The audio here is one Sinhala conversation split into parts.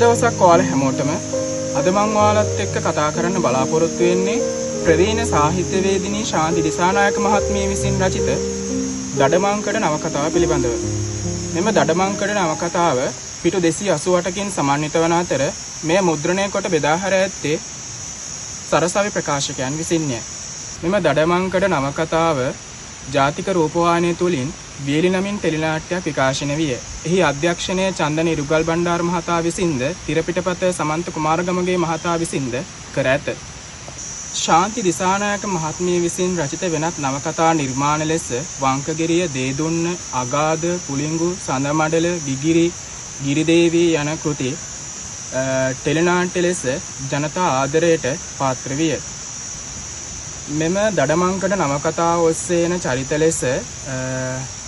දවසක් ඔයාලා හැමෝටම අද මම ඔයාලත් එක්ක කතා කරන්න බලාපොරොත්තු වෙන්නේ ප්‍රවීණ සාහිත්‍යවේදිනී ශාන්ති දිසානායක මහත්මිය විසින් රචිත දඩමංකඩ නවකතාව පිළිබඳව. මෙම දඩමංකඩ නවකතාව පිටු 288කින් සමන්විත වන අතර මෙය මුද්‍රණය කොට බෙදා හැර ඇත්තේ සරසවි ප්‍රකාශකයන් විසින්ය. මෙම දඩමංකඩ නවකතාව ජාතික රූපවාහිනිය තුලින් වියලි නමින් ටෙලිනාට්‍යයක් විකාශනය විය. එහි අධ්‍යක්ෂණය චන්දන ඉරුගල් බණ්ඩාර මහතා විසින්ද තිරපිටපත සමන්ත කුමාරගමගේ මහතා විසින්ද කර ඇත. ශාන්ති දිසානායක මහත්මිය විසින් රචිත වෙනත් නවකතා නිර්මාණ ලෙස වංකගිරිය, දේදුන්න, අගාධ, පුලිංගු, සඳමඩල, විගිරි, ගිරිදේවී යන කෘති ටෙලිනාට්‍ය ලෙස ජනතා ආදරයට පාත්‍ර විය. මෙම දඩමංකඩ නවකතාව ඔස්සේ එන චරිත ලෙස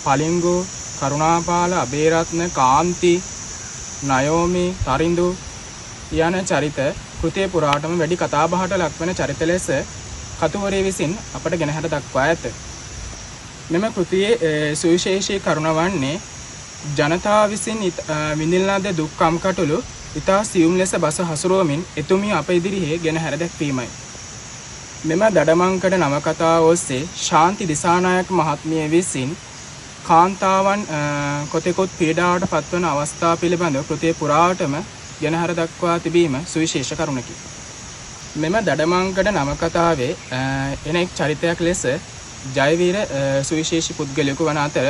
පලිංගු, කරුණාපාල, අබේරත්න, කාන්ති, නයෝමි, තරිඳු යන චරිත කෘතිය පුරාටම වැඩි කතාබහට ලක්වන චරිත ලෙස කතුවරේ විසින් අපට ගෙනහැර දක්වා ඇත. මෙම කෘතියේ සුවිශේෂී කරුණ වන්නේ ජනතාව විසින් විඳින ලද දුක් කම්කටොළු ඉතා සියුම් ලෙස බස හසුරුවමින් එතුමිය අප ඉදිරියේ ගෙනහැර දැක්වීමයි. මෙම දඩමංකඩ නවකතාව ඔස්සේ ශාන්ති දිසානායක මහත්මිය විසින් කාන්තාවන් කොතෙකුත් පීඩාවට පත්වන අවස්ථා පිළිබඳව කෘතිය පුරාටම ගෙනහැර දක්වා තිබීම සුවිශේෂ කරුණකි. මෙම දඩමංකඩ නවකතාවේ එන එක් චරිතයක් ලෙස ජයවීර සුවිශේෂී පුද්ගලයෙකු වන අතර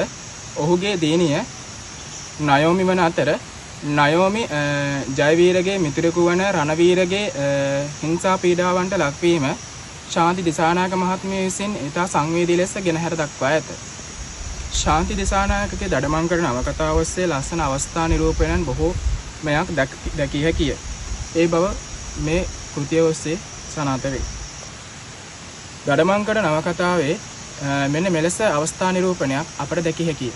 ඔහුගේ දියණිය නයෝමි වන අතර නයෝමි ජයවීරගේ මිතුරෙකු වන රණවීරගේ හිංසා පීඩාවන්ට ලක්වීම ශාන්ති දිසානායක මහත්මිය විසින් ඉතා සංවේදී ලෙස ගෙනහැර දක්වා ඇත. ශාන්ති දිසානායකගේ දඩමංකඩ නවකතාව ඔස්සේ ලස්සන අවස්ථා නිරූපණයන් බොහෝමයක් දැකිය හැකිය. ඒ බව මේ කෘතිය ඔස්සේ සනාථ වේ. දඩමංකඩ නවකතාවේ මෙන්න මෙලෙස අවස්ථා නිරූපණයක් අපට දැකිය හැකිය.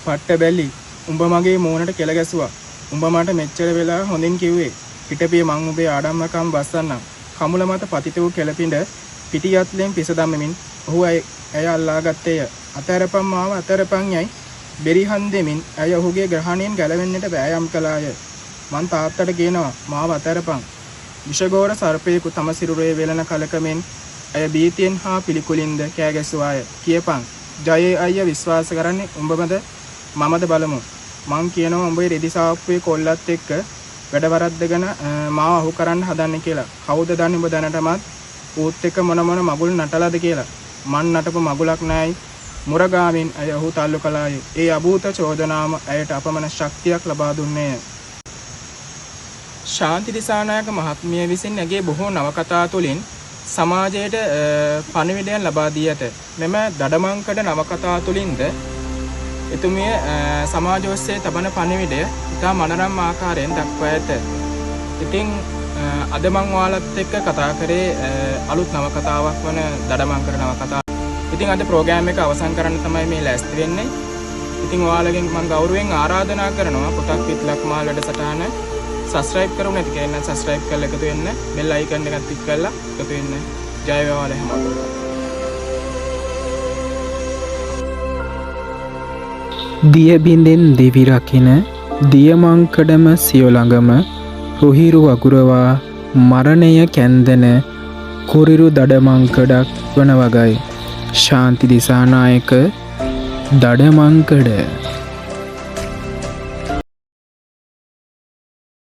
පට්ට බැලි, උඹ මගේ මූණට කෙල ගැසුවා. උඹ මට මෙච්චර වෙලා හොඳින් කිව්වේ. පිටපිය මං උඹේ ආඩම්මකම් බස්සන්නම්. කමුල මත පතිත වූ කෙලපිඬ පිටියත්ලෙන් පිස දමමින් ඔහු ඇය අල්ලාගත්තේය. අතරපම් මාව අතරපම් යයි බෙරිහන් දෙමින් ඇය ඔහුගේ ග්‍රහණයෙන් ගැලවෙන්නට වෑයම් කළාය. මං තාත්තට කියනවා මාව අතරපම්. විෂගෝර සර්පයෙකු තම සිරුරේ වෙලන කලකමෙන් ඇය බීතියෙන් හා පිළිකුලින්ද කෑ ගැසුවාය. කියපන් ජයේ අයියා විශ්වාස කරන්නේ උඹමද මමද බලමු. මං කියනවා උඹේ රෙදි සාප්පුවේ කොල්ලත් එක්ක වැඩ වරද්දගෙන මාව අහු කරන්න හදන්නේ කියලා. කවුද දන්නේ උඹ දැනටමත් ඌත් එක්ක මොන මගුල් නටලාද කියලා. මන් නටපු මගුලක් නෑයි. මුරගාමින් ඇය ඔහු තල්ලු කළාය. ඒ අභූත චෝදනාම ඇයට අපමණ ශක්තියක් ලබා දුන්නේය. ශාන්ති දිසානායක මහත්මිය විසින් ඇගේ බොහෝ නවකතා තුළින් සමාජයට පණිවිඩයන් ලබා දී ඇත. මෙම දඩමංකඩ නවකතා තුළින්ද එතුමිය සමාජ ඔස්සේ තබන පණිවිඩය ඉතා මනරම් ආකාරයෙන් දක්වා ඇත. ඉතින් අද මං ඔයාලත් එක්ක කතා කරේ අලුත් නවකතාවක් වන දඩමංකඩ නවකතාව. ඉතින් අද ප්‍රෝග්‍රෑම් එක අවසන් කරන්න තමයි මේ ලෑස්ති වෙන්නේ. ඉතින් ඔයාලගෙන් මම ගෞරවයෙන් ආරාධනා කරනවා පොතක් විත් ලක්මාල් වැඩසටහන සබ්ස්ක්‍රයිබ් කරුව නැති කෙනා සබ්ස්ක්‍රයිබ් කරලා එකතු වෙන්න. බෙල් අයිකන් එකත් ක්ලික් කරලා එකතු වෙන්න. ජය වේවා හැමෝටම. දිය බින්දෙන් දිවි රකින දියමංකඩම සිය ළඟම රුහිරු වගුරවා මරණය කැන්දන කුරිරු දඩමංකඩක් වන වගයි. ශාන්ති දිසානායක දඩමංකඩ.